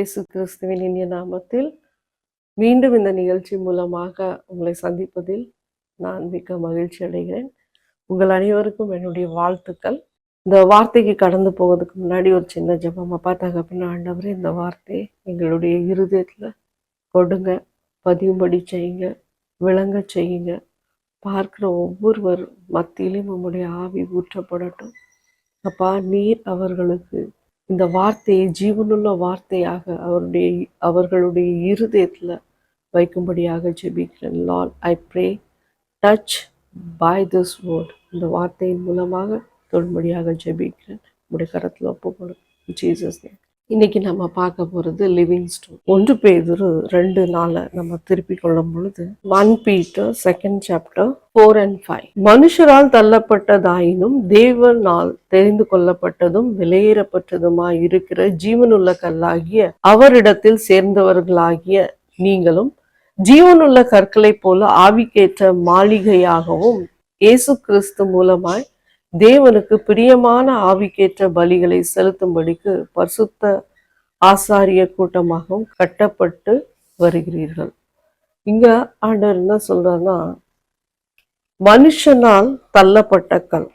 இயேசு கிறிஸ்துவின் இனிய நாமத்தில் மீண்டும் இந்த நிகழ்ச்சி மூலமாக உங்களை சந்திப்பதில் நான் மிக்க மகிழ்ச்சி அடைகிறேன். உங்கள் அனைவருக்கும் என்னுடைய வாழ்த்துக்கள். இந்த வார்த்தைக்கு கடந்து போவதுக்கு முன்னாடி ஒரு சின்ன ஜெபம். அப்பா தகப்பனே, ஆண்டவரே, இந்த வார்த்தை எங்களுடைய இருதயத்தில் கொடுங்க, பதியும்படி செய்யுங்க, விளங்க செய்யுங்க. பார்க்கிற ஒவ்வொருவர் மத்தியிலும் உம்முடைய ஆவி ஊற்றப்படட்டும். அப்பா, நீர் அவர்களுக்கு இந்த வார்த்தையை ஜீவனுள்ள வார்த்தையாக அவர்களுடைய இருதயத்தில் வைக்கும்படியாக ஜெபிக்கிறேன். Lord, I pray, touch by this word. இந்த வார்த்தையின் மூலமாக தொடும்படியாக ஜெபிக்கிறேன். உடைய கரத்தில் ஒப்புக்கொடு ஜீசஸ் நேம். இன்னைக்கு நம்ம பார்க்க போகிறது லிவிங் ஸ்டோன். 1 பேதுரு 2:4 நம்ம திருப்பி கொள்ளும் பொழுது 1 Peter 2nd chapter 4 and 5. மனுஷரால் தள்ளப்பட்டதாயினும் தேவனால் தெரிந்து கொள்ளப்பட்டதும் விலையேறப்பட்டதுமாய் இருக்கிற ஜீவனுள்ள கல்லாகிய அவரிடத்தில் சேர்ந்தவர்களாகிய நீங்களும் ஜீவனுள்ள கற்களை போல ஆவிக்கேற்ற மாளிகையாகவும் இயேசு கிறிஸ்து மூலமாய் தேவனுக்கு பிரியமான ஆவிக்கேற்ற பலிகளை செலுத்தும்படிக்கு பரிசுத்த ஆசாரிய கூட்டமாகவும் கட்டப்பட்டு வருகிறீர்கள். இங்க ஆண்டவர் என்ன சொல்றாருன்னா, மனுஷனால் தள்ளப்பட்ட கல்,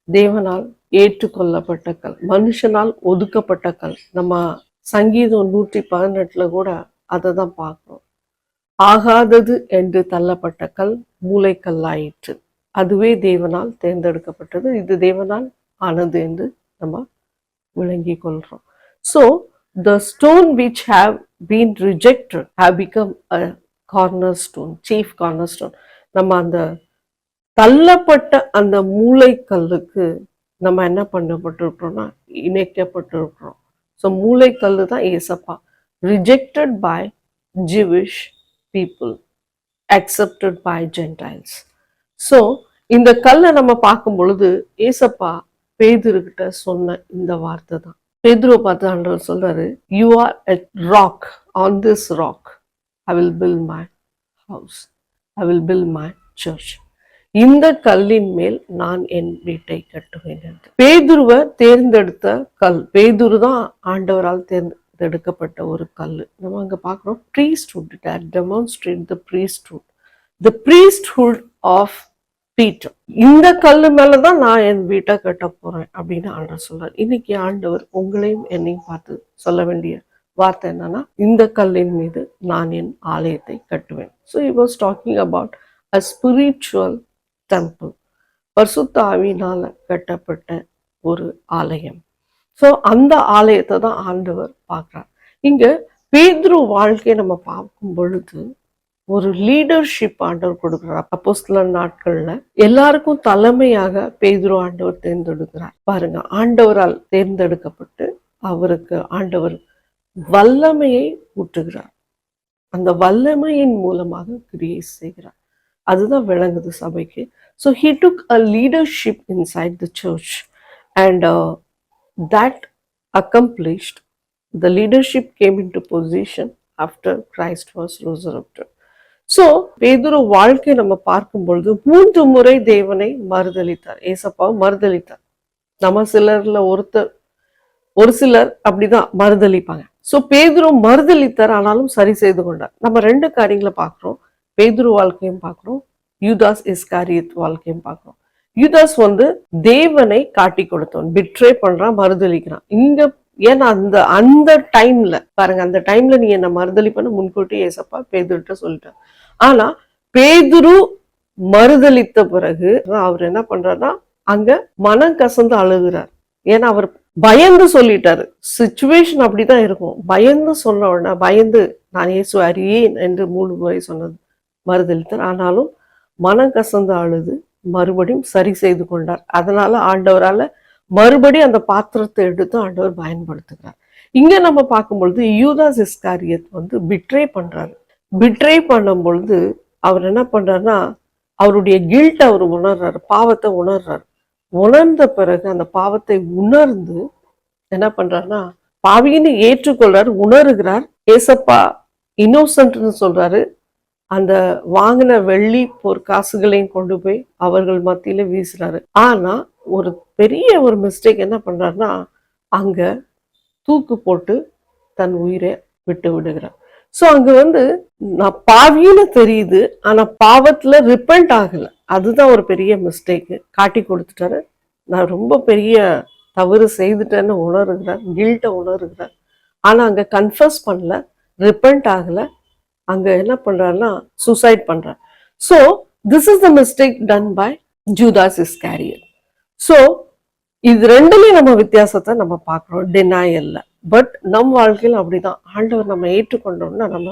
தேவனால் ஏற்றுக்கொள்ளப்பட்ட கல், மனுஷனால் ஒதுக்கப்பட்ட கல். நம்ம சங்கீதம் 118 கூட அதை தான் பார்க்கிறோம். ஆகாதது என்று தள்ளப்பட்ட கல் மூளைக்கல்லாயிற்று. அதுவே தேவனால் தேர்ந்தெடுக்கப்பட்டது. இது தேவனால் ஆனது என்று நம்ம விளங்கி கொள்றோம். So the stone which have been rejected have become a cornerstone, chief cornerstone. நம்ம அந்த தள்ளப்பட்ட அந்த மூளைக்கல்லுக்கு நம்ம என்ன பண்ணப்பட்டிருக்கிறோம்னா இணைக்கப்பட்டிருக்கிறோம். ஸோ மூளைக்கல்லு தான் ஏசப்பா. Rejected by Jewish people, accepted by gentiles. So இந்த கல்லை நம்ம பார்க்கும் பொழுது ஏசப்பா பேதுருக்கிட்ட சொன்ன இந்த வார்த்தை தான். பேதுருவை பார்த்து ஆண்டவர் சொல்றாரு, you are a rock, on this rock I will build my house, I will build my church. இந்த கல்லின் மேல் நான் என் வீட்டை கட்டுவேன் என்று. பேதுருவை தேர்ந்தெடுத்த கல். பேதுரு தான் ஆண்டவரால் தேர்ந்தெடுக்கப்பட்ட ஒரு கல். நம்ம அங்க பார்க்கிறோம், priesthood that demonstrate the priesthood of Peter. இந்த கல்லு மேலதான் நான் என் வீட்டை கட்ட போறேன் அப்படின்னு ஆண்டவர் சொல்றார். இன்னைக்கு ஆண்டவர் உங்களையும் என்னையும் பார்த்து சொல்ல வேண்டிய வார்த்தை என்னன்னா, இந்த கல்லின் மீது நான் என் ஆலயத்தை கட்டுவேன். So he was talking about a spiritual temple, பரிசுத்த ஆவியினால கட்டப்பட்ட ஒரு ஆலயம். ஸோ அந்த ஆலயத்தை தான் ஆண்டவர் பார்க்கிறார். இங்க பேதுரு வாழ்க்கையை நம்ம பார்க்கும் பொழுது ஒரு லீடர்ஷிப் ஆண்டவர் கொடுக்கிறார். அப்போஸ்தலர் நாட்கள்ல எல்லாருக்கும் தலைமையாக பேதுரு ஆண்டவர் தேர்ந்தெடுக்கிறார். பாருங்க, ஆண்டவரால் தேர்ந்தெடுக்கப்பட்டு அவருக்கு ஆண்டவர் வல்லமையை ஊட்டுகிறார். அந்த வல்லமையின் மூலமாக கிரியை செய்கிறார். அதுதான் விளங்குது சபைக்கு. So he took a leadership inside the church and that accomplished, the leadership came into position after Christ was resurrected. So பேதுரு வாழ்க்கை நம்ம பார்க்கும் பொழுது 3 முறை தேவனை மறுதலித்தார், ஏசப்பாவை மறுதலித்தார். நம்ம சிலர்ல ஒரு சிலர் அப்படிதான் மறுதலிப்பாங்க. ஸோ பேதுரு மறுதலித்தார், ஆனாலும் சரி செய்து கொண்டார். நம்ம 2 காரியங்களை பார்க்கிறோம். பேதுரு வாழ்க்கையும் பார்க்கிறோம், யூதாஸ் இஸ்காரியத் வாழ்க்கையும் பார்க்கிறோம். யூதாஸ் தேவனை காட்டி கொடுத்தவன், பிட்ரே பண்றான், மறுதலிக்கிறான். இங்க ஏன்னா அந்த டைம்ல பாருங்க, அந்த டைம்ல நீ என்ன மறுதலிப்பன்னு முன்கூட்டி ஏசப்பா பேதுருட்ட சொல்லிட்டார். ஆனா பேதுரு மறுதலித்த பிறகு அவர் என்ன பண்றாருன்னா அங்க மனம் கசந்து அழுகிறார். ஏன்னா அவர் பயந்து சொல்லிட்டாரு. சிச்சுவேஷன் அப்படிதான் இருக்கும். பயந்து சொன்ன உடனே பயந்து நான் இயேசு அறியேன் என்று 3 முறை சொன்னது மறுதலித்தார். ஆனாலும் மனம் கசந்து அழுது மறுபடியும் சரி செய்து கொண்டார். அதனால ஆண்டவரால மறுபடியும் அந்த பாத்திரத்தை எடுத்து ஆண்டவர் பயன்படுத்துகிறார். இங்க நம்ம பார்க்கும் பொழுது யூதாஸ் இஸ்காரியத் பிட்ரே பண்றாரு. பிட்ரே பண்ணும் பொழுது அவர் என்ன பண்றாருன்னா அவருடைய கில்ட் அவர் உணர்றாரு, பாவத்தை உணர்றாரு. உணர்ந்த பிறகு அந்த பாவத்தை உணர்ந்து என்ன பண்றாருன்னா பாவின்னு ஏற்றுக்கொள்றாரு, உணர்கிறார். ஏசப்பா இன்னோசன்ட்னு சொல்றாரு. அந்த வாங்கின வெள்ளி பொற்காசுகளையும் கொண்டு போய் அவர்கள் மத்தியில வீசுறாரு. ஆனா ஒரு பெரிய ஒரு மிஸ்டேக் என்ன பண்றாருன்னா அங்க தூக்கு போட்டு தன் உயிரை விட்டு விடுகிறார். சோ அங்க வந்து நான் பாவின்னு தெரியுது, ஆனா பாவத்துல ரிப்பெண்ட் ஆகல. அதுதான் ஒரு பெரிய மிஸ்டேக். காட்டி கொடுத்துட்டாரு. நான் ரொம்ப பெரிய தவறு செய்துட்டேன்னு உணர்கிறார், கில்ட்ட உணர்கிறார். ஆனா அங்க கன்ஃபஸ் பண்ணல, ரிப்பெண்ட் ஆகல. அங்க என்ன பண்றாருன்னா சூசைட் பண்றார். So this is the mistake done by Judas Iscariot. So இது ரெண்டுலயும் நம்ம வித்தியாசத்தை நம்ம பார்க்கிறோம் டினாயல்ல. பட் நம் வாழ்க்கையில் அப்படிதான். ஆண்டவர் நம்ம ஏற்றுக்கொண்டோம்னா நம்ம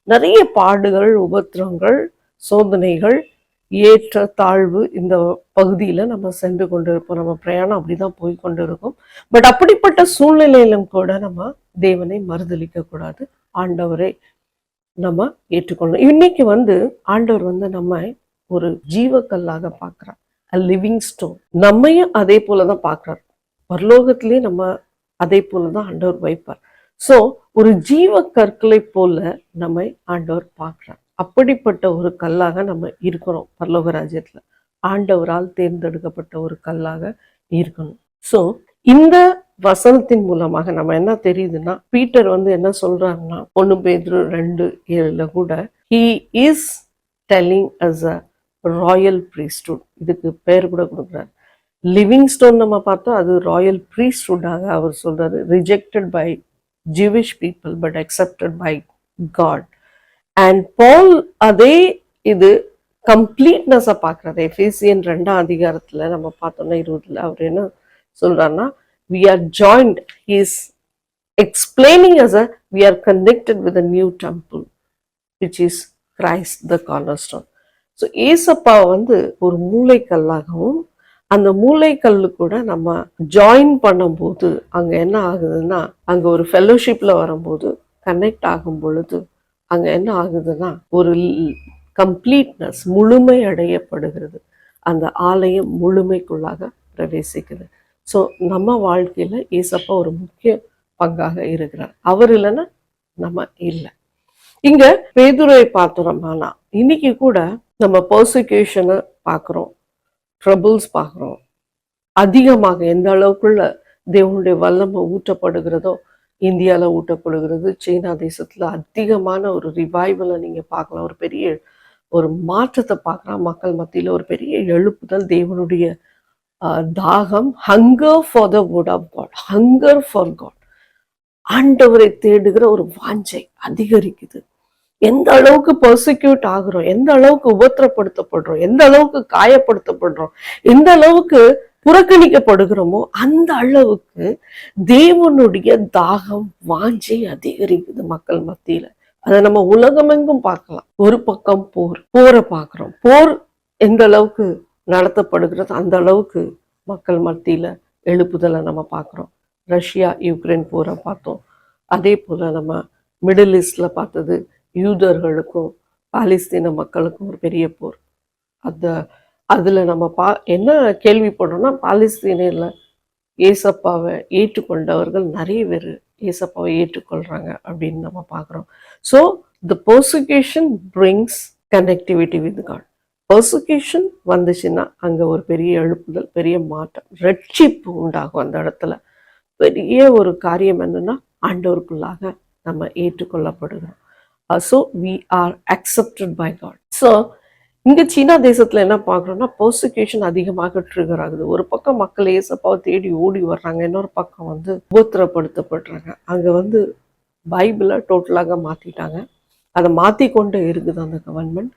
நிறைய பாடுகள், உபத்திரங்கள், சோதனைகள், ஏற்ற தாழ்வு இந்த பகுதியில நம்ம சென்று கொண்டு இருப்போம். நம்ம பிரயாணம் அப்படிதான் போய் கொண்டு இருக்கும். பட் அப்படிப்பட்ட சூழ்நிலையிலும் கூட நம்ம தேவனை மறுதலிக்க கூடாது. ஆண்டவரை நம்ம ஏற்றுக்கொள்ளணும். இன்னைக்கு வந்து ஆண்டவர் வந்து நம்ம ஒரு ஜீவக்கல்லாக பார்க்கிறார், லிவிங் ஸ்டோன். நம்மையும் அதே போலதான் பார்க்கிறார். பரலோகத்திலேயே நம்ம அதே போலதான் ஆண்டவர் வைப்பார். சோ ஒரு ஜீவ கற்களை போல நம்மை ஆண்டவர் பார்க்கிறார். அப்படிப்பட்ட ஒரு கல்லாக நம்ம இருக்கணும். பரலோக ராஜ்யத்துல ஆண்டவரால் தேர்ந்தெடுக்கப்பட்ட ஒரு கல்லாக இருக்கணும். சோ இந்த வசனத்தின் மூலமாக நம்ம என்ன தெரியுதுன்னா, பீட்டர் வந்து என்ன சொல்றாருன்னா 1 பேதுரு 2:7 கூட he is telling us a royal priesthood. இதுக்கு பேர் கூட கொடுக்குறாரு. லிவிங் ஸ்டோன் நம்ம பார்த்தோம், அது ராயல் ப்ரீஸ்ட்ஹுட்டாக அவர் சொல்றாரு. Rejected by Jewish people but accepted by God. And Paul அதே இது கம்ப்ளீட்னஸை பார்க்குறாரு. எபேசியன் 2ஆம் அதிகாரத்துல நம்ம பார்த்தோம்னா 20 அவர் என்ன சொல்றாருன்னா, we are joined, he is explaining as a we are connected with a new temple which is Christ the cornerstone. So ஏசப்பா வந்து ஒரு மூளைக்கல்லாகவும், அந்த மூளைக்கல்லு கூட நம்ம ஜாயின் பண்ணும்போது அங்க என்ன ஆகுதுன்னா, அங்க ஒரு ஃபெல்லோஷிப்ல வரும்போது கனெக்ட் ஆகும் பொழுது அங்க என்ன ஆகுதுன்னா ஒரு கம்ப்ளீட்னஸ், முழுமை அடையப்படுகிறது. அந்த ஆலயம் முழுமைக்குள்ளாக பிரவேசிக்குது. ஸோ நம்ம வாழ்க்கையில ஏசப்பா ஒரு முக்கிய பங்காக இருக்கிறார். அவர் இல்லைன்னா நம்ம இல்லை. இங்க பேதுருவை பார்த்தோம்னா இன்னைக்கு கூட நம்ம பர்சிக்யூஷனை பார்க்குறோம், ட்ரபிள்ஸ் பார்க்குறோம். அதிகமாக எந்த அளவுக்குள்ள தேவனுடைய வல்லமை ஊட்டப்படுகிறதோ இந்தியாவில் ஊட்டப்படுகிறது. சீனா தேசத்துல அதிகமான ஒரு ரிவைவலை நீங்க பார்க்கலாம். ஒரு பெரிய ஒரு மாற்றத்தை பார்க்கலாம். மக்கள் மத்தியில ஒரு பெரிய எழுப்புதல், தேவனுடைய தாகம், hunger for the word of God, hunger for God. ஆண்டவரை தேடுகிற ஒரு வாஞ்சை அதிகரிக்குது. எந்த அளவுக்கு பர்சிக்யூட் ஆகுறோம், எந்த அளவுக்கு உபத்திரப்படுத்தப்படுறோம், எந்த அளவுக்கு காயப்படுத்தப்படுறோம், எந்த அளவுக்கு புறக்கணிக்கப்படுகிறோமோ அந்த அளவுக்கு தேவனுடைய தாகம், வாஞ்சை அதிகரிக்குது மக்கள் மத்தியில. அதை நம்ம உலகமெங்கும் பார்க்கலாம். ஒரு பக்கம் போரை பார்க்கிறோம். போர் எந்த அளவுக்கு நடத்தப்படுகிறது அந்த அளவுக்கு மக்கள் மத்தியில எழுப்புதலை நம்ம பார்க்கிறோம். ரஷ்யா யுக்ரைன் போரை பார்த்தோம். அதே போல நம்ம மிடில் ஈஸ்ட்ல பார்த்தது யூதர்களுக்கும் பாலஸ்தீன மக்களுக்கும் ஒரு பெரிய போர். அதுல நம்ம என்ன கேள்விப்படுறோம்னா, பாலஸ்தீனில் ஏசப்பாவை ஏற்றுக்கொண்டவர்கள் நிறைய பேர் ஏசப்பாவை ஏற்றுக்கொள்றாங்க அப்படின்னு நம்ம பார்க்குறோம். So the persecution brings connectivity with God. பர்சிக்யூஷன் வந்துச்சுன்னா அங்க ஒரு பெரிய எழுப்புதல், பெரிய மாற்றம், ரட்சிப்பு உண்டாகும். அந்த இடத்துல பெரிய ஒரு காரியம் என்னன்னா, ஆண்டவருக்குள்ளாக நம்ம ஏற்றுக்கொள்ளப்படுகிறோம். So we are accepted by God. So இங்க சீனா தேசத்துல என்ன பார்க்குறோம்னா, பர்சிக்யூஷன் அதிகமாக ட்ரிகர் ஆகுது. ஒரு பக்கம் மக்கள் ஏசப்பாவை தேடி ஓடி வர்றாங்க, இன்னொரு பக்கம் வந்து உபத்திரப்படுத்தப்படுறாங்க. அங்க பைபிளை டோட்டலாக மாத்திட்டாங்க. அதை மாத்தி கொண்டு இருக்குது அந்த கவர்மெண்ட்.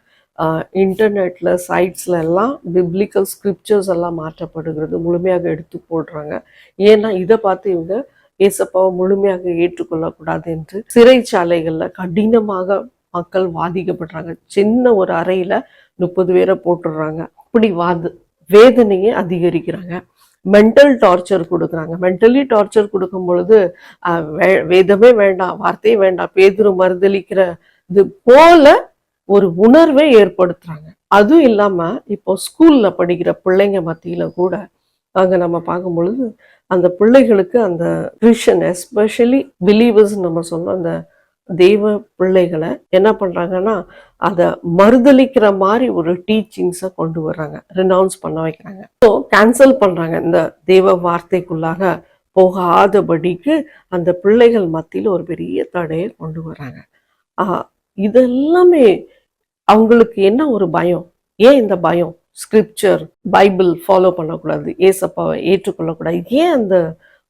இன்டர்நெட்ல சைட்ஸ்ல எல்லாம் பிப்ளிக்கல் ஸ்கிரிப்சர்ஸ் எல்லாம் மாற்றப்படுகிறது, முழுமையாக எடுத்து போடுறாங்க. ஏன்னா இதை பார்த்து இவங்க ஏசப்பாவை முழுமையாக ஏற்றுக்கொள்ளக்கூடாது என்று சிறைச்சாலைகள்ல கடினமாக மக்கள் வாதிக்கப்படுறாங்க. சின்ன ஒரு அறையில 30 பேரை போட்டுடுறாங்க. அப்படி வேதனையை அதிகரிக்கிறாங்க. மென்டல் டார்ச்சர் கொடுக்குறாங்க. மென்டலி டார்ச்சர் கொடுக்கும் பொழுது வேதமே வேண்டாம், வார்த்தையே வேண்டாம், பேதுரு மறுதலிக்கிற இது போல ஒரு உணர்வை ஏற்படுத்துறாங்க. அதுவும் இல்லாம இப்போ ஸ்கூல்ல படிக்கிற பிள்ளைங்க மத்தியில கூட அங்க நம்ம பார்க்கும் பொழுது அந்த பிள்ளைகளுக்கு அந்த கிறிஸ்டியன் எஸ்பெஷலி பிலீவர்ஸ் நம்ம சொன்னோம், அந்த தெய்வ பிள்ளைகளை என்ன பண்றாங்கன்னா அதை மறுதலிக்கிற மாதிரி ஒரு டீச்சிங்ஸை கொண்டு வர்றாங்க, ரினவுன்ஸ் பண்ண வைக்கிறாங்க. ஸோ கேன்சல் பண்றாங்க. இந்த தெய்வ வார்த்தைக்குள்ளாக போகாதபடிக்கு அந்த பிள்ளைகள் மத்தியில் ஒரு பெரிய தடையை கொண்டு வராங்க. இதெல்லாமே அவங்களுக்கு என்ன ஒரு பயம்? ஏன் இந்த பயம்? ஸ்கிரிப்சர், பைபிள் ஃபாலோ பண்ணக்கூடாது, ஏசப்பாவை ஏற்றுக்கொள்ளக்கூடாது, ஏன் அந்த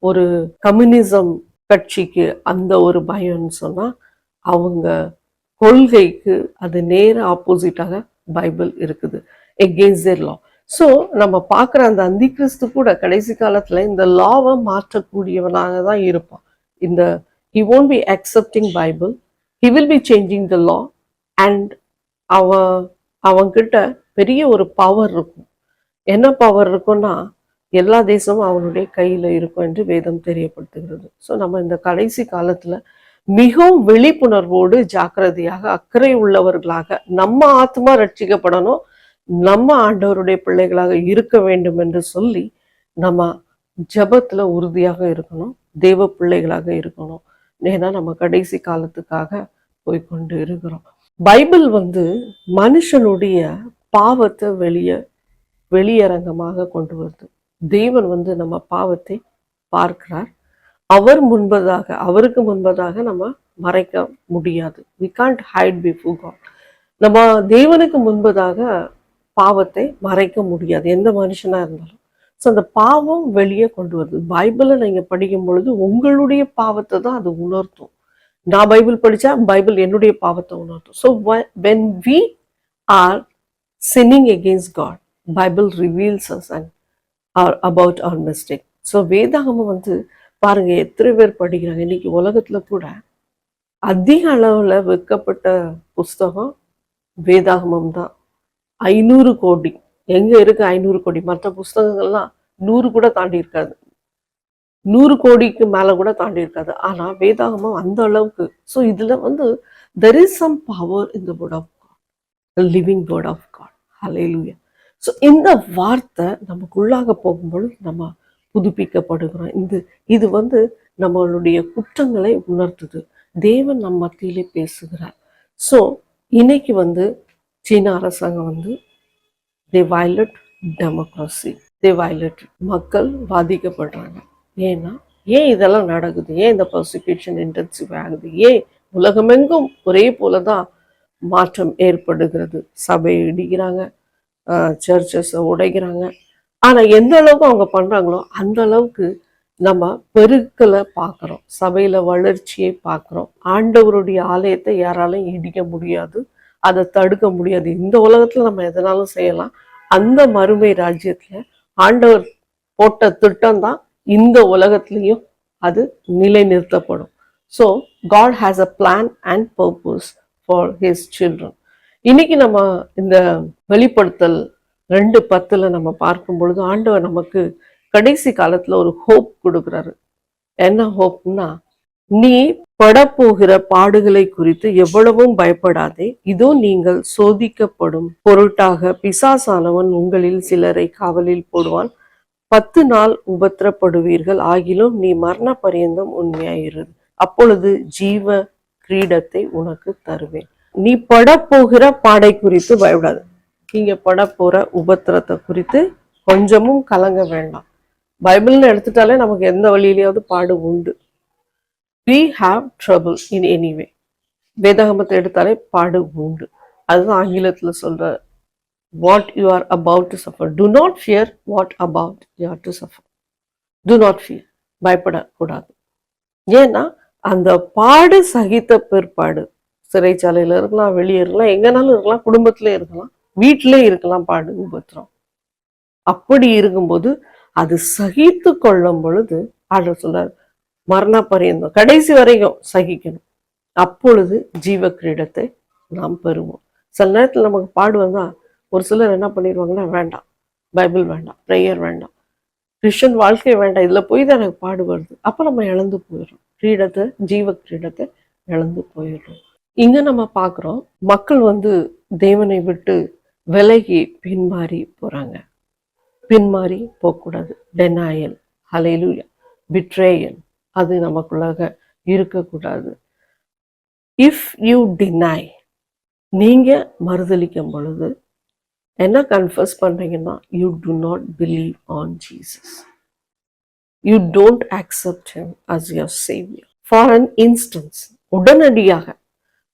ஒரு கம்யூனிசம் கட்சிக்கு அந்த ஒரு பயம்னு சொன்னா, அவங்க கொள்கைக்கு அது நேர ஆப்போசிட்டாக பைபிள் இருக்குது, எகெயின்ஸ்ட் தேர் லா. ஸோ நம்ம பார்க்குற அந்த அந்தி கிறிஸ்து கூட கடைசி காலத்துல இந்த லாவை மாற்றக்கூடியவனாக தான் இருப்பான். இந்த he won't be accepting Bible, he will be changing the law, and அவன்கிட்ட பெரிய ஒரு பவர் இருக்கும். என்ன பவர் இருக்கும்னா, எல்லா தேசமும் அவனுடைய கையில இருக்கும் என்று வேதம் தெரியப்படுத்துகிறது. ஸோ நம்ம இந்த கடைசி காலத்துல மிகவும் விழிப்புணர்வோடு ஜாக்கிரதையாக அக்கறை உள்ளவர்களாக நம்ம ஆத்மா ரட்சிக்கப்படணும், நம்ம ஆண்டவருடைய பிள்ளைகளாக இருக்க வேண்டும் என்று சொல்லி நம்ம ஜபத்துல உறுதியாக இருக்கணும், தேவ பிள்ளைகளாக இருக்கணும். ஏன்னா நம்ம கடைசி காலத்துக்காக போய்கொண்டு இருக்கிறோம். பைபிள் மனுஷனுடைய பாவத்தை வெளியரங்கமாக கொண்டு வருது. தேவன் நம்ம பாவத்தை பார்க்கிறார். அவருக்கு முன்பதாக நம்ம மறைக்க முடியாது. we can't hide before God. நம்ம தேவனுக்கு முன்பதாக பாவத்தை மறைக்க முடியாது, எந்த மனுஷனா இருந்தாலும். ஸோ அந்த பாவம் வெளியே கொண்டு வருது. பைபிளை நீங்க படிக்கும் பொழுது உங்களுடைய பாவத்தை தான் அது உணர்த்தும். நான் பைபிள் படிச்சா பைபிள் என்னுடைய பாவத்தை உணர்த்தும். So when we are sinning against God, Bible reveals us and about our mistake. So வேதாகமம் பாருங்க, எத்தனை பேர் படிக்கிறாங்க. இன்னைக்கு உலகத்துல கூட அதிக அளவுல விற்கப்பட்ட புஸ்தகம் வேதாகமம் தான். 500 கோடி. எங்க இருக்கு 500 கோடி? மற்ற புஸ்தகங்கள்லாம் 100 கூட தாண்டி இருக்காது, 100 கோடிக்கு மேல கூட தாண்டி இருக்காது. ஆனா வேதாகமம் அந்த அளவுக்கு. ஸோ இதுல there is some power in the word of God, the living word of God. Hallelujah. So இந்த வார்த்தை நமக்குள்ளாக போகும்போது நம்ம புதுப்பிக்கப்படுகிறோம். இது நம்மளுடைய குற்றங்களை உணர்த்துது. தேவன் நம் மத்தியிலே பேசுகிறார். ஸோ இன்னைக்கு சீன அரசாங்கம் they violate democracy, they violate, மக்கள் பாதிக்கப்படுறாங்க. ஏன் இதெல்லாம் நடக்குது? ஏன் இந்த பர்சிக்யூஷன் இன்டென்சிவ் ஆகுது? ஏன் உலகமெங்கும் ஒரே போலதான் மாற்றம் ஏற்படுகிறது? சபையை இடிக்கிறாங்க, சர்ச்சஸை உடைக்கிறாங்க. ஆனா எந்த அளவுக்கு அவங்க பண்றாங்களோ அந்த அளவுக்கு நம்ம பெருக்கலை பார்க்குறோம், சபையில வளர்ச்சியை பார்க்குறோம். ஆண்டவருடைய ஆலயத்தை யாராலும் இடிக்க முடியாது, அதை தடுக்க முடியாது. இந்த உலகத்துல நம்ம எதனாலும் செய்யலாம். அந்த மறுமை ராஜ்யத்துல ஆண்டவர் போட்ட திட்டம் தான் இந்த உலகத்திலையும் அது நிலைநிறுத்தப்படும். So God has a plan and purpose for his children. இன்னைக்கு நம்ம இந்த வெளிப்படுத்தல் 2:10 நம்ம பார்க்கும் பொழுது ஆண்டவர் நமக்கு கடைசி காலத்துல ஒரு ஹோப் கொடுக்குறாரு. என்ன ஹோப்னா, நீ படப்போகிற பாடுகளை குறித்து எவ்வளவும் பயப்படாதே, இதோ நீங்கள் சோதிக்கப்படும் பொருட்டாக பிசாசானவன் உங்களில் சிலரை காவலில் போடுவான், 10 நாள் உபத்திரப்படுவீர்கள், ஆகிலும் நீ மரண பரியந்தம் உண்மையாயிரு, அப்பொழுது ஜீவ கிரீடத்தை உனக்கு தருவேன். நீ படப்போகிற பாடை குறித்து பயப்படாது. நீங்க படப்போற உபத்திரத்தை குறித்து கொஞ்சமும் கலங்க வேண்டாம். பைபிள்னு எடுத்துட்டாலே நமக்கு எந்த வழியிலேயாவது பாடு உண்டு. we have trouble in any way. வேதாகமத்தை எடுத்தாலே பாடு உண்டு. அதுதான் ஆங்கிலத்துல சொல்ற what you are about to suffer. Do not fear what about you are to suffer. Do not fear. பயப்படக்கூடாது. ஏன்னா அந்த பாடு சகித்த பிற்பாடு சிறைச்சாலையில இருக்கலாம், வெளியே இருக்கலாம், எங்கனாலும் இருக்கலாம், குடும்பத்திலே இருக்கலாம், வீட்டிலே இருக்கலாம், பாடு உபத்திரம். அப்படி இருக்கும்போது அது சகித்து கொள்ளும் பொழுது ஆண்டவர் சொல்றார், மரண பரியந்தம் கடைசி வரைக்கும் சகிக்கணும், அப்பொழுது ஜீவ கிரீடத்தை நாம் பெறுவோம். சில நேரத்தில் நமக்கு பாடு வந்தா ஒரு சிலர் என்ன பண்ணிடுவாங்கன்னா, வேண்டாம் பைபிள் வேண்டாம், ப்ரேயர் வேண்டாம், கிறிஸ்டியன் வாழ்க்கை வேண்டாம், இதுல போய் தான் எனக்கு பாடு வருது. அப்ப நம்ம இழந்து போயிடுறோம் கிரீடத்தை, ஜீவ கிரீடத்தை இழந்து போயிடுறோம். இங்க நம்ம பார்க்குறோம், மக்கள் தேவனை விட்டு விலகி பின்மாறி போறாங்க. பின்மாறி போகக்கூடாது. டெனாயல், ஹல்லேலூயா, பிட்ரேயல், அது நமக்குள்ளாக இருக்கக்கூடாது. இஃப் யூ டினை, நீங்க மறுதலிக்கும் பொழுது என்ன கன்ஃபஸ் பண்றீங்கன்னா, you to not believe on Jesus. You don't accept him as your savior. For an instance, உடனடியாக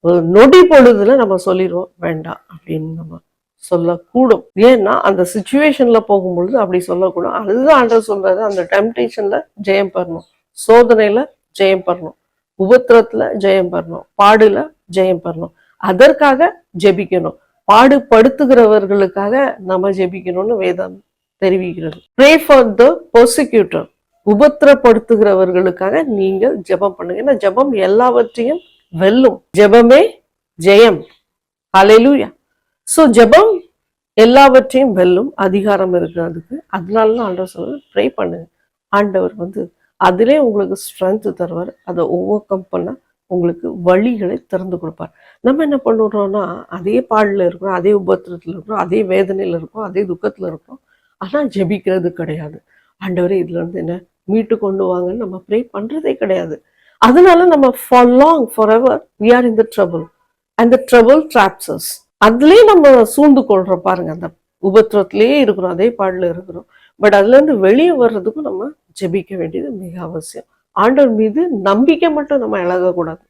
ஒரு நொடி பொழுதுல நம்ம சொல்லிடுவோம் வேண்டாம் அப்படின்னு நம்ம சொல்லக்கூடும். ஏன்னா அந்த சுச்சுவேஷன்ல போகும்பொழுது அப்படி சொல்லக்கூடும். அதுதான் ஆண்டவர் சொல்றாரு, அந்த டெம்டேஷன்ல ஜெயம் பெறணும், சோதனையில ஜெயம் பெறணும், உபத்திரத்துல ஜெயம் பெறணும், பாடுல ஜெயம் பெறணும். அதற்காக ஜெபிக்கணும். பாடுபடுத்துகிறவர்களுக்காக நம்ம ஜெபிக்கணும்னு வேதம் தெரிவிக்கிறது. Pray for the பெர்சிக்யூட்டர். உபத்திரப்படுத்துகிறவர்களுக்காக நீங்கள் ஜெபம் பண்ணுங்க. ஏன்னா ஜெபம் எல்லாவற்றையும் வெல்லும். ஜெபமே ஜெயம். ஹல்லேலூயா. சோ ஜெபம் எல்லாவற்றையும் வெல்லும் அதிகாரம் இருக்கு அதுக்கு. அதனாலதான் ஆண்டவர் சொல்றது ப்ரே பண்ணுங்க. ஆண்டவர் அதிலே உங்களுக்கு ஸ்ட்ரென்த் தருவார். அதை ஓவர் கம் பண்ண உங்களுக்கு வழிகளை திறந்து கொடுப்பார். நம்ம என்ன பண்ணுறோம்னா, அதே பாடல இருக்கிறோம், அதே உபத்திரத்துல இருக்கிறோம், அதே வேதனையில இருக்கிறோம், அதே துக்கத்துல இருக்கிறோம். ஆனா ஜெபிக்கிறது கிடையாது. ஆண்டவரே இதுல இருந்து என்ன மீட்டு கொண்டு வாங்கன்னு நம்ம ப்ரே பண்றதே கிடையாது. அதனால நம்ம for long forever we are in the trouble and the trouble traps us. அதுலயே நம்ம சூழ்ந்து கொள்றோம் பாருங்க. அந்த உபத்திரத்திலேயே இருக்கிறோம், அதே பாடல இருக்கிறோம். பட் அதுல இருந்து வெளியே வர்றதுக்கும் நம்ம ஜெபிக்க வேண்டியது மிக அவசியம். ஆண்டவர் மீது நம்பிக்கை மட்டும் நம்ம இழகக்கூடாது.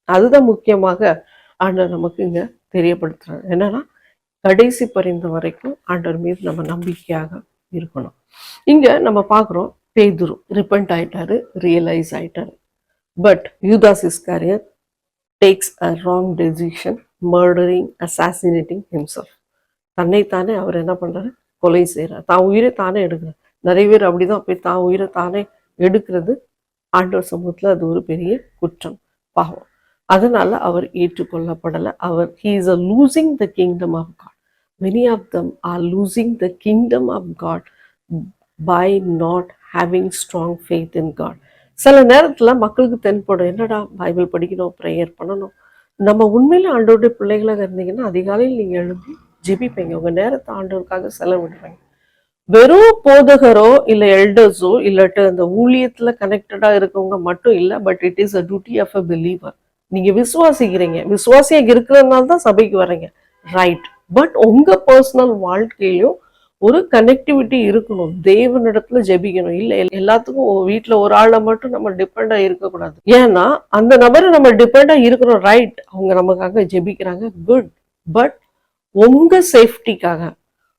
அதுதான் முக்கியமாக ஆண்டவர் நமக்கு இங்க தெரியப்படுத்துறாரு. என்னன்னா கடைசி பரிந்த வரைக்கும் ஆண்டவர் மீது நம்ம நம்பிக்கையாக இருக்கணும். இங்க நம்ம பாக்குறோம், பேதுரு ரிப்பன்ட் ஆயிட்டாரு, ரியலைஸ் ஆயிட்டாரு. But Judas Iscariot takes a wrong decision, murdering, assassinating himself. தன்னைத்தானே அவர் என்ன பண்றாரு, கொலை செய்யறாரு. தான் உயிரை தானே எடுக்கிறார். நிறைய பேர் அப்படிதான் போய் தான் உயிரை தானே எடுக்கிறது ஆண்டவர் சமூகத்துல அது ஒரு பெரிய குற்றம், பாவம். அதனால அவர் ஏற்றுக்கொள்ளப்படலை. அவர் he is a losing the kingdom of God. Many of them are losing the kingdom of God by not having strong faith in God. சில நேரத்துல மக்களுக்கு தென்படும், என்னடா பைபிள் படிக்கணும், ப்ரேயர் பண்ணணும். நம்ம உண்மையில ஆண்டவருடைய பிள்ளைகளாக இருந்தீங்கன்னா அதிகாலையில் நீங்க எழுதி ஜெபிப்பீங்க, உங்க நேரத்தை ஆண்டவருக்காக செலவிடுவீங்க. வெறும் போதகரோ இல்ல எல்டர்ஸோ இல்லாட்டு அந்த ஊழியத்துல கனெக்டடா இருக்கவங்க மட்டும் இல்ல, but it is a duty of a believer. நீங்க விசுவாசிக்கிறீங்க, விசுவாசியாக இருக்கிறதுனால தான் சபைக்கு வர்றீங்க, ரைட். பட் உங்க பர்சனல் வாழ்க்கையிலும் ஒரு கனெக்டிவிட்டி இருக்கணும். தேவனிடத்துல ஜெபிக்கணும். இல்ல எல்லாத்துக்கும் வீட்டுல ஒரு ஆளை மட்டும் நம்ம டிபெண்டா இருக்கக்கூடாது. ஏன்னா அந்த நபரை நம்ம டிபெண்டா இருக்கிறோம், ரைட், அவங்க நமக்காக ஜெபிக்கிறாங்க, குட். பட் உங்க சேஃப்டிக்காக,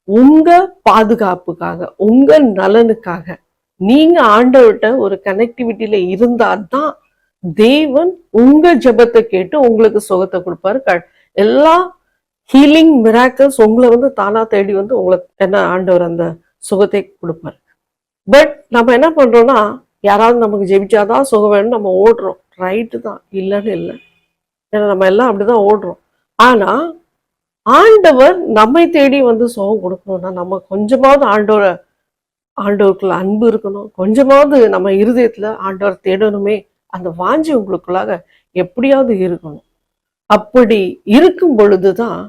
உங்க பாதுகாப்புக்காக, உங்க நலனுக்காக நீங்க ஆண்டவர்கிட்ட ஒரு கனெக்டிவிட்டியில இருந்தாதான் தேவன் உங்க ஜெபத்தை கேட்டு உங்களுக்கு சுகத்தை கொடுப்பாரு. எல்லா ஹீலிங் மிராக்கிள்ஸ் உங்களை தானா தேடி உங்களுக்கு என்ன ஆண்டவர் அந்த சுகத்தை கொடுப்பாரு. பட் நம்ம என்ன பண்றோம்னா, யாராவது நமக்கு ஜெபிச்சாதான் சுகம் வேணும்னு நம்ம ஓடுறோம், ரைட்டு தான், இல்லைன்னு இல்லை. ஏன்னா நம்ம எல்லாம் அப்படிதான் ஓடுறோம். ஆனா ஆண்டவர் நம்மை தேடி சுகம் கொடுக்கணும்னா நம்ம கொஞ்சமாவது ஆண்டவருக்குள்ள அன்பு இருக்கணும். கொஞ்சமாவது நம்ம இருதயத்துல ஆண்டவர் தேடணுமே, அந்த வாஞ்சி உங்களுக்குள்ளாக எப்படியாவது இருக்கணும். அப்படி இருக்கும் பொழுதுதான்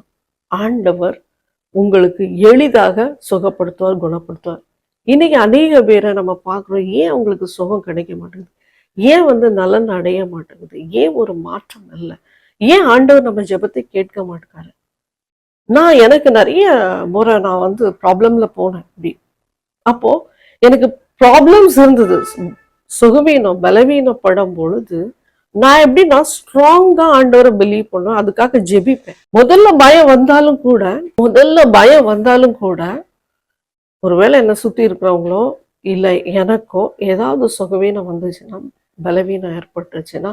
ஆண்டவர் உங்களுக்கு எளிதாக சுகப்படுத்துவார், குணப்படுத்துவார். இன்னைக்கு அநேக பேரை நம்ம பார்க்குறோம், ஏன் உங்களுக்கு சுகம் கிடைக்க மாட்டேங்குது, ஏன் நலன் அடைய மாட்டேங்குது, ஏன் ஒரு மாற்றம் இல்லை, ஏன் ஆண்டவர் நம்ம ஜெபத்தை கேட்க மாட்டேங்காரு. எனக்கு நிறைய முறை நான் ப்ராப்ளம்ல போனேன். அப்படி அப்போ எனக்கு ப்ராப்ளம்ஸ் இருந்தது, சுகவீனம் பலவீனப்படும் பொழுது நான் எப்படின்னா ஸ்ட்ராங்கா ஆண்டவரை பிலீவ் பண்ணுவேன், அதுக்காக ஜெபிப்பேன். முதல்ல பயம் வந்தாலும் கூட ஒருவேளை என்ன சுத்தி இருக்கிறவங்களோ இல்லை எனக்கோ ஏதாவது சுகவீனம் வந்துச்சுன்னா, பலவீனம் ஏற்பட்டுச்சுன்னா,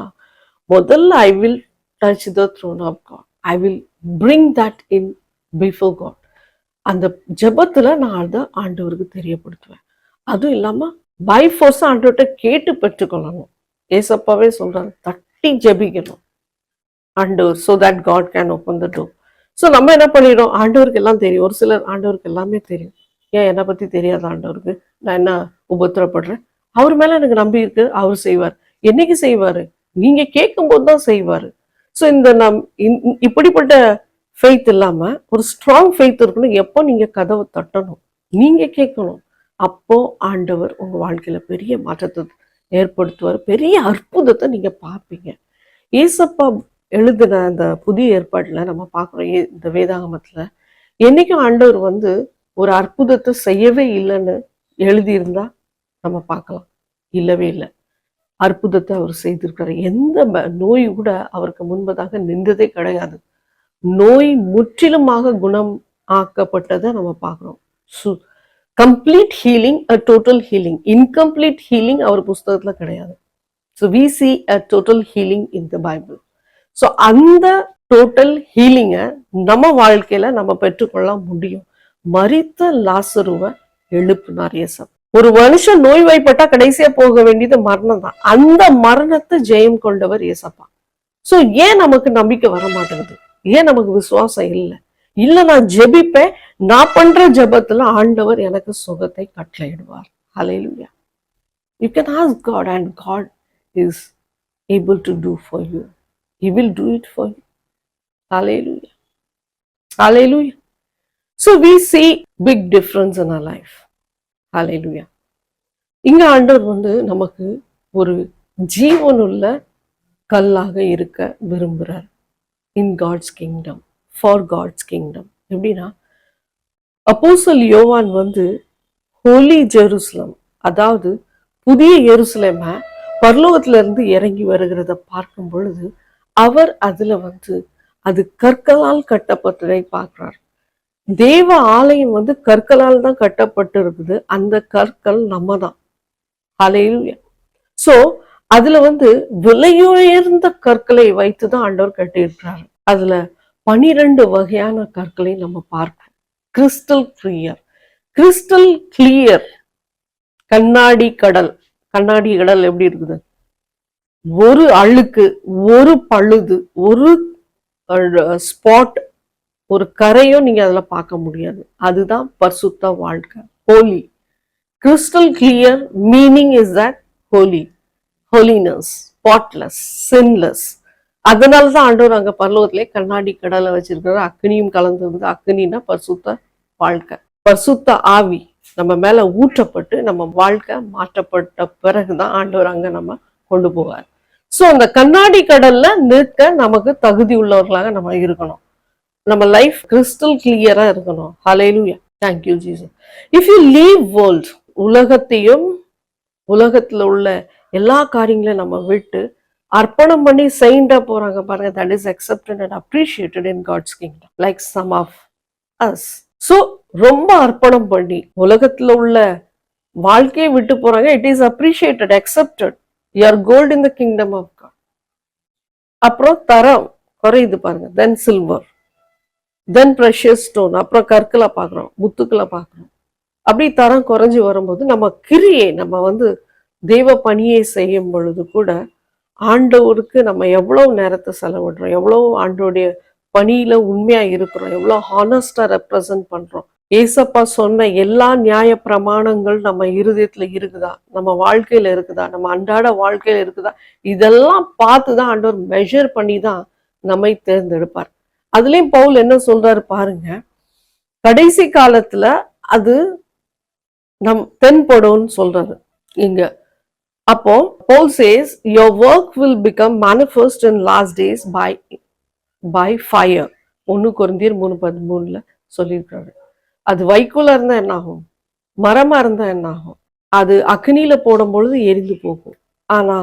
முதல்ல I will touch the throne of God, I will bring that in before God. அந்த ஜெபத்துல நான் அதை ஆண்டவருக்கு தெரியப்படுத்துவேன். அதுவும் இல்லாம பை ஃபோர்ஸ் ஆண்டவர்கிட்ட கேட்டு பெற்றுக்கொள்ளணும். ஏசப்பாவே சொல்றாங்க, தட்டி ஜெபிக்கணும் ஆண்டவர், so that God can open the door. So நம்ம என்ன பண்ணிடுறோம், ஆண்டவருக்கு எல்லாம் தெரியும். ஒரு சிலர் ஆண்டவருக்கு எல்லாமே தெரியும், ஏன் என்னை பத்தி தெரியாத ஆண்டவருக்கு, நான் என்ன உபத்திரப்படுறேன், அவர் மேல எனக்கு நம்பி இருக்கு, அவர் செய்வார். என்னைக்கு செய்வாரு, நீங்க கேட்கும் போது தான் செய்வாரு. ஸோ இப்படிப்பட்ட ஃபெய்த் இல்லாம ஒரு ஸ்ட்ராங் ஃபெய்த் இருக்கணும். எப்போ நீங்க கதவை தட்டணும், நீங்க கேட்கணும், அப்போ ஆண்டவர் உங்க வாழ்க்கையில பெரிய மாற்றத்தை ஏற்படுத்துவார், பெரிய அற்புதத்தை நீங்க பார்ப்பீங்க. ஏசப்பா எழுதின அந்த புதிய ஏற்பாட்டுல நம்ம பார்க்குறோம், இந்த வேதாகமத்துல என்னைக்கும் ஆண்டவர் ஒரு அற்புதத்தை செய்யவே இல்லைன்னு எழுதியிருந்தா நம்ம பார்க்கலாம். இல்லவே இல்லை. அற்புதத்தை அவர் செய்திருக்கிறார். எந்த நோய் கூட அவருக்கு முன்பதாக நின்றதே கிடையாது. நோய் முற்றிலுமாக குணம் ஆக்கப்பட்டதை நம்ம பார்க்கிறோம். Complete healing, a total healing. Incomplete healing அவர் புஸ்தகத்துல கிடையாது. So we see a total healing in the Bible. So அந்த டோட்டல் ஹீலிங்கை நம்ம வாழ்க்கையில நம்ம பெற்றுக்கொள்ள முடியும். மரித்த லாசருவை எழுப்பினார் இயேசப்பா. ஒரு மனுஷன் நோய்வாய்ப்பட்டா கடைசியா போக வேண்டியது மரணம் தான். அந்த மரணத்தை ஜெயம் கொண்டவர் இயேசப்பா. சோ ஏன் நமக்கு நம்பிக்கை வர மாட்டேங்குது? ஏன் நமக்கு விசுவாசம் இல்லை? இல்ல நான் ஜெபிப்பேன், நான் பண்ற ஜெபத்துல ஆண்டவர் எனக்கு சுகத்தை கட்டளையிடுவார். ஹல்லேலூயா. You can ask God and God is able to do for you. He will do it for you. Hallelujah. Hallelujah. So we see big difference in our life. Hallelujah. இங்க ஆண்டவர் நமக்கு ஒரு ஜீவனுள்ள கல்லாக இருக்க விரும்புகிறார். In God's kingdom, for God's kingdom. எப்படின்னா, அப்போஸ்தலன் யோவான் ஹோலி ஜெருசலம், அதாவது புதிய எருசலேம பரலோகத்துல இருந்து இறங்கி வருகிறத பார்க்கும் பொழுது அவர் அதுல அது கற்களால் கட்டப்பட்டதை பார்க்கிறார். தேவ ஆலயம் கற்களால் தான் கட்டப்பட்டு இருக்குது. அந்த கற்கள் நம்ம தான். ஹல்லேலூயா. சோ அதுல விலையுயர்ந்த கற்களை வைத்துதான் ஆண்டவர் கட்டியிருக்கிறார். அதுல 12 வகையான கற்களை நம்ம பார்க்கிறோம். Crystal clear, crystal clear. கண்ணாடி கடல். கண்ணாடி கடல் எப்படி இருக்குது? ஒரு அழுக்கு, ஒரு பழுது, ஒரு ஸ்பாட், ஒரு கரையும் நீங்க அதுல பார்க்க முடியாது. அதுதான் பரிசுத்த வாழ்க்கை. Holy. Crystal clear meaning is that holy, holiness, spotless, sinless. அதனாலதான் ஆண்டவர் அங்க பரலோகத்திலே கண்ணாடி கடலை வச்சிருக்கிறார். அக்னியும் கலந்து அக்னினா பரிசுத்த வாழ்க்கை. பரிசுத்த ஆவி நம்ம மேல ஊற்றப்பட்டு நம்ம வாழ்க்கை மாற்றப்பட்ட பிறகுதான் ஆண்டவர் அங்க நம்ம கொண்டு போவார். சோ அந்த கண்ணாடி கடல்ல நிற்க நமக்கு தகுதி உள்ளவர்களாக நம்ம இருக்கணும். நம்ம லைஃப் கிறிஸ்டல் கிளியரா இருக்கணும். ஹல்லேலூயா. Thank you Jesus. If you leave world, உலகத்தையும் உலகத்துல உள்ள எல்லா காரியங்களையும் நம்ம விட்டு அர்ப்பணம் பண்ணி செயின்டா போறாங்க பாருங்க, that is accepted and appreciated in God's kingdom, like some of us. So ரொம்ப அர்ப்பணம் பண்ணி உலகத்துல உள்ள வாழ்க்கையை விட்டு போறாங்க. It is appreciated, accepted. You are gold in the kingdom of God. அப்புறம் தரம் குறையுது பாருங்க. Then silver, then precious stone. அப்புறம் கற்களை பார்க்கிறோம், முத்துக்களை பார்க்கிறோம். அப்படி தரம் குறைஞ்சு வரும்போது நம்ம கிரியை நம்ம தெய்வ பணியை செய்யும் பொழுது கூட ஆண்டவருக்கு நம்ம எவ்வளவு நேரத்தை செலவிடுறோம், எவ்வளவு ஆண்டோடைய பணியில உண்மையா இருக்கிறோம், எவ்வளவு ஹானஸ்டா ரெப்ரசன்ட் பண்றோம். ஏசப்பா சொன்ன எல்லா நியாய பிரமாணங்கள் நம்ம இருதயத்துல இருக்குதா, நம்ம வாழ்க்கையில இருக்குதா, நம்ம அன்றாட வாழ்க்கையில இருக்குதா, இதெல்லாம் பார்த்துதான் ஆண்டவர் மெஷர் பண்ணி தான் நம்மை தேர்ந்தெடுப்பார். அதுலயும் பவுல் என்ன சொல்றாரு பாருங்க, கடைசி காலத்துல அது நம் தென்படும் சொல்றாரு இங்க. அப்போ Paul says your work will become manifest in last days by fire. 1 கொரிந்தியர் 3:13 சொல்லியிருக்காரு. அது வைக்கோலா இருந்தா என்ன ஆகும், மரமா இருந்தா என்ன ஆகும்? அது அக்னியில போடும் பொழுது எரிந்து போகும். ஆனா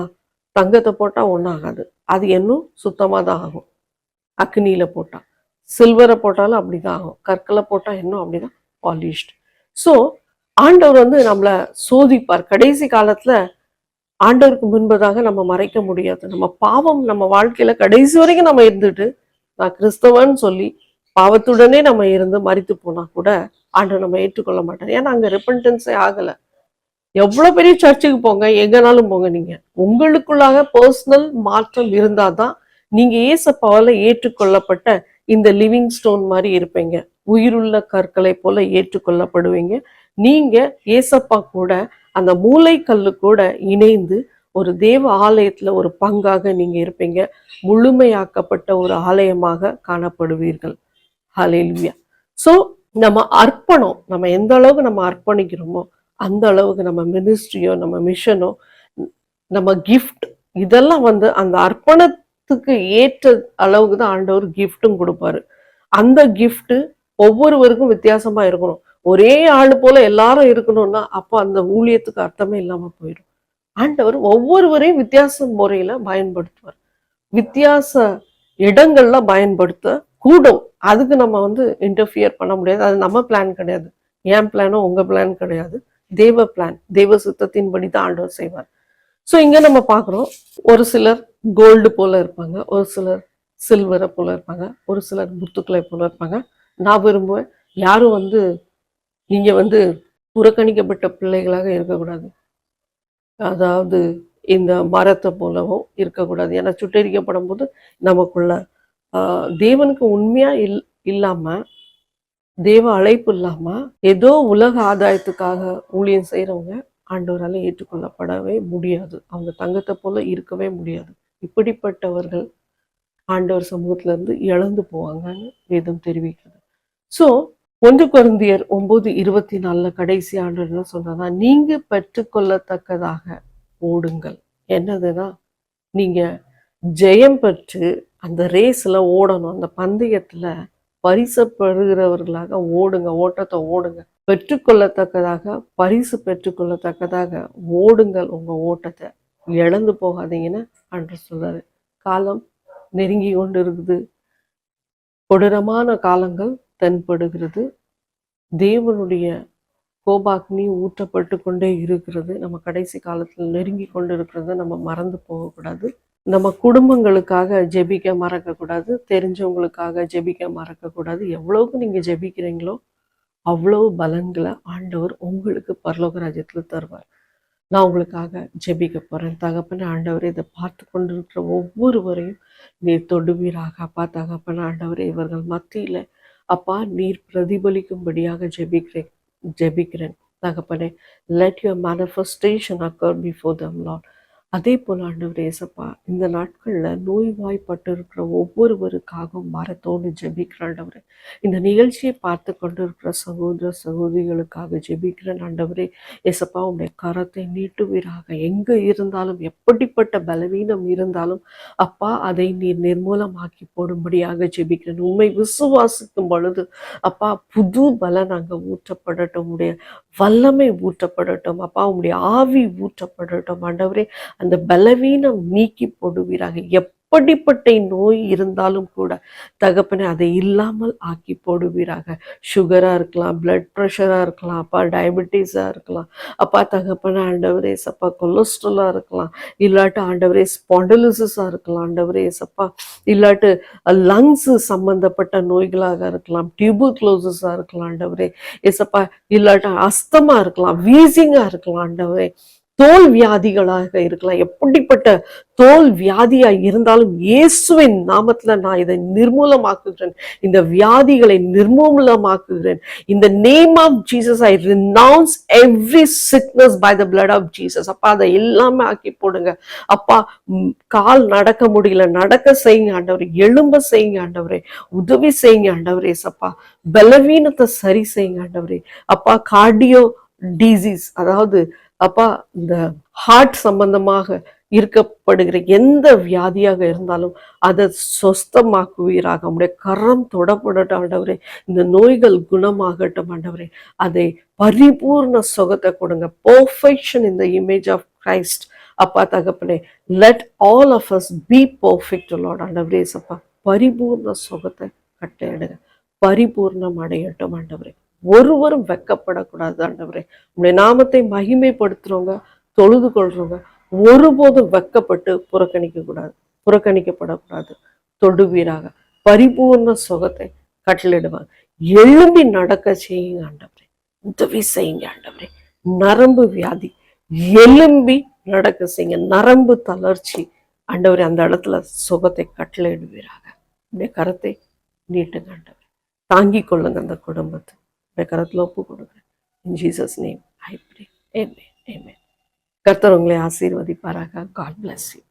தங்கத்தை போட்டா ஒன்றாகாது, அது இன்னும் சுத்தமா தான் ஆகும். அக்னியில போட்டா, சில்வரை போட்டாலும் அப்படிதான் ஆகும், கற்களை போட்டா இன்னும் அப்படிதான் பாலிஷ்ட். ஸோ ஆண்டவர் நம்மளை சோதிப்பார். கடைசி காலத்துல ஆண்டவருக்கு முன்பதாக நம்ம மறைக்க முடியாது. நம்ம பாவம் நம்ம வாழ்க்கையில கடைசி வரைக்கும் நம்ம இருந்துட்டு நான் கிறிஸ்தவன் சொல்லி பாவத்துடனே நம்ம இருந்து மரித்து போனா கூட ஆண்டவர் நம்ம ஏற்றுக்கொள்ள மாட்டார். ஏன்னா அங்க ரிப்பன்டன்ஸே ஆகல. எவ்வளவு பெரிய சர்ச்சுக்கு போங்க, எங்கனாலும் போங்க, நீங்க உங்களுக்குள்ளாக பர்சனல் மாற்றம் இருந்தாதான் நீங்க ஏசப்பாவால ஏற்றுக்கொள்ளப்பட்ட இந்த லிவிங் ஸ்டோன் மாதிரி இருப்பீங்க. உயிருள்ள கற்களை போல ஏற்றுக்கொள்ளப்படுவீங்க. நீங்க ஏசப்பா கூட அந்த மூளைக்கல்லு கூட இணைந்து ஒரு தேவ ஆலயத்துல ஒரு பங்காக நீங்க இருப்பீங்க. முழுமையாக்கப்பட்ட ஒரு ஆலயமாக காணப்படுவீர்கள். ஹல்லேலூயா. சோ நம்ம அர்ப்பணம், நம்ம எந்த அளவுக்கு நம்ம அர்ப்பணிக்கிறோமோ அந்த அளவுக்கு நம்ம மினிஸ்ட்ரியோ, நம்ம மிஷனோ, நம்ம கிஃப்ட், இதெல்லாம் அந்த அர்ப்பணத்துக்கு ஏற்ற அளவுக்கு தான் ஆண்டவர் கிஃப்டும் கொடுப்பாரு. அந்த கிஃப்ட் ஒவ்வொருவருக்கும் வித்தியாசமா இருக்கணும். ஒரே ஆளு போல எல்லாரும் இருக்கணும்னா அப்போ அந்த ஊழியத்துக்கு அர்த்தமே இல்லாம போயிடும். ஆண்டவர் ஒவ்வொருவரையும் வித்தியாச முறையில பயன்படுத்துவார். வித்தியாச இடங்கள்ல பயன்படுத்த கூடும். அதுக்கு நம்ம இன்டர்ஃபியர் பண்ண முடியாது. அது நம்ம பிளான் கிடையாது. என் பிளானோ உங்க பிளான் கிடையாது. தேவ பிளான், தேவ சுத்தத்தின்படி தான் ஆண்டவர் செய்வார். ஸோ இங்க நம்ம பார்க்குறோம், ஒரு சிலர் கோல்டு போல இருப்பாங்க, ஒரு சிலர் சில்வரை போல இருப்பாங்க, ஒரு சிலர் முத்துக்களை போல இருப்பாங்க. நான் விரும்புவேன், யாரும் நீங்க புறக்கணிக்கப்பட்ட பிள்ளைகளாக இருக்கக்கூடாது. அதாவது இந்த மரத்தை போலவும் இருக்கக்கூடாது. ஏன்னா சுட்டெரிக்கப்படும் போது நமக்குள்ள தேவனுக்கு உண்மையா இல்லாம, தேவ அழைப்பு இல்லாம, ஏதோ உலக ஆதாயத்துக்காக ஊழியம் செய்யறவங்க ஆண்டவரால ஏற்றுக்கொள்ளப்படவே முடியாது. அவங்க தங்கத்தை போல இருக்கவே முடியாது. இப்படிப்பட்டவர்கள் ஆண்டவர் சமூகத்துல இருந்து இழந்து போவாங்கன்னு வேதம் தெரிவிக்கிறது. ஸோ 1 கொரிந்தியர் 9:24 கடைசி ஆண்டவர் என்ன சொல்றாங்கன்னா, நீங்க பெற்றுக்கொள்ளத்தக்கதாக ஓடுங்கள். என்னதுன்னா, நீங்க ஜெயம் பெற்று அந்த ரேஸ்ல ஓடணும். அந்த பந்தயத்துல பரிசு பெறுகிறவர்களாக ஓடுங்க, ஓட்டத்தை ஓடுங்க. பெற்றுக்கொள்ளத்தக்கதாக, பரிசு பெற்றுக்கொள்ளத்தக்கதாக ஓடுங்கள். உங்க ஓட்டத்தை இழந்து போகாதீங்கன்னு ஆண்டவர் சொல்றாரு. காலம் நெருங்கி கொண்டு இருக்குது. கொடூரமான காலங்கள் தென்படுகிறது. தேவனுடைய கோபாக்னி ஊற்றப்பட்டு கொண்டே இருக்கிறது. நம்ம கடைசி காலத்தில் நெருங்கி கொண்டு இருக்கிறத நம்ம மறந்து போகக்கூடாது. நம்ம குடும்பங்களுக்காக ஜெபிக்க மறக்கக்கூடாது. தெரிஞ்சவங்களுக்காக ஜெபிக்க மறக்கக்கூடாது. எவ்வளவுக்கு நீங்க ஜெபிக்கிறீங்களோ அவ்வளவு பலன்களை ஆண்டவர் உங்களுக்கு பரலோக ராஜ்யத்துல தருவார். நான் உங்களுக்காக ஜெபிக்க போறேன். தகப்பனே, ஆண்டவரே, இதை பார்த்து கொண்டிருக்கிற ஒவ்வொருவரையும் நீர் தொடுவீராக. அப்பா தகப்பனே, ஆண்டவரே, இவர்கள் மத்தியில அப்பா நீர் பிரதிபலிக்கும்படியாக ஜெபிக்கிறேன் தகப்பனே. Let your manifestation occur before them Lord. அதே போல் ஆண்டவரே இயேசப்பா, இந்த நாட்களில் நோய்வாய்ப்பட்டு இருக்கிற ஒவ்வொருவருக்காகவும் மரத்தோடு ஜெபிக்கிற ஆண்டவரே, இந்த நிகழ்ச்சியை பார்த்து கொண்டு இருக்கிற சகோதர சகோதரிகளுக்காக ஜெபிக்கிறேன் ஆண்டவரே இயேசப்பா. உடைய கரத்தை நீட்டுவீராக. எங்கே இருந்தாலும், எப்படிப்பட்ட பலவீனம் இருந்தாலும் அப்பா, அதை நீர் நிர்மூலமாக்கி போடும்படியாக ஜெபிக்கிறேன். உண்மை விசுவாசிக்கும் பொழுது அப்பா, புது பலன் அங்கே ஊற்றப்படட்டும், உடைய வல்லமை ஊற்றப்படட்டும் அப்பா, உடைய ஆவி ஊற்றப்படட்டும் ஆண்டவரே. அந்த பலவீனம் நீக்கி போடுவீராக. எப்படிப்பட்ட நோய் இருந்தாலும் கூட தகப்பனே, அதை இல்லாமல் ஆக்கி போடுவீராக. சுகரா இருக்கலாம், பிளட் ப்ரெஷரா இருக்கலாம் அப்பா, டயபெட்டிஸா இருக்கலாம் அப்பா தகப்பனே, ஆண்டவரே சப்பா, கொலஸ்ட்ரலா இருக்கலாம், இல்லாட்டு ஆண்டவரே ஸ்பாண்டலிசிஸா இருக்கலாம் ஆண்டவரே சப்பா, இல்லாட்டு லங்ஸ் சம்பந்தப்பட்ட நோய்களாக இருக்கலாம், டியூபர்குலோசிஸா இருக்கலாம் ஆண்டவரே ஏசப்பா, இல்லாட்ட அஸ்தமா இருக்கலாம், வீசிங்கா இருக்கலாம் ஆண்டவரே, தோல் வியாதிகளாக இருக்கலாம். எப்படிப்பட்ட தோல் வியாதியா இருந்தாலும் இயேசுவின் நாமத்துல நான் இதை நிர்மூலமாக்குகிறேன். இந்த வியாதிகளை நிர்மூலமாக்குகிறேன். In the name of Jesus, I renounce every sickness by the blood of Jesus. அப்பா, அதை எல்லாமே ஆக்கி போடுங்க அப்பா. கால் நடக்க முடியல, நடக்க செய்யுங்க ஆண்டவரே. எழும்ப செய்யுங்க ஆண்டவரே. உதவி செய்யுங்க ஆண்டவரே சப்பா. பலவீனத்தை சரி செய்யுங்க ஆண்டவரே அப்பா. கார்டியோ டிசீஸ், அதாவது அப்பா இந்த ஹார்ட் சம்பந்தமாக இருக்கப்படுகிற எந்த வியாதியாக இருந்தாலும் அதை சொஸ்தமாக்குவீராக. உடைய கரம் தொடப்படட்டும் ஆண்டவரே. இந்த நோய்கள் குணமாகட்டும் ஆண்டவரே. அதை பரிபூர்ண சுகத்தை கொடுங்க. Perfection in the image of Christ அப்பா தகப்பனே. Let all of us be perfect Lord ஆண்டவரே சப்பா. பரிபூர்ண சுகத்தை கட்டையிடுங்க. பரிபூர்ணம் அடையட்டும் ஆண்டவரே. ஒருவரும் வெக்கப்படக்கூடாது ஆண்டவரே. உங்களுடைய நாமத்தை மகிமைப்படுத்துறவங்க, தொழுது கொள்றவங்க ஒருபோதும் வெக்கப்பட்டு புறக்கணிக்கப்படக்கூடாது. தொடுவீராக. பரிபூர்ண சுகத்தை கட்டளிடுவாங்க. எழும்பி நடக்க செய்யுங்க ஆண்டவரே. உதவி செய்யுங்க ஆண்டவரே. நரம்பு வியாதி எழும்பி நடக்க செய்யுங்க. நரம்பு தளர்ச்சி ஆண்டவரே, அந்த இடத்துல சுகத்தை கட்டளையிடுவீராக. உடைய கரத்தை நீட்டுங்க ஆண்டவரே. தாங்கிக் கொள்ளுங்க அந்த குடும்பத்தை. கரத்துல ஒப்பு கொடுக்குறேன். In Jesus name I pray. Amen. Amen. கர்த்தர் உங்களை ஆசீர்வதிப்பாராக. God bless you.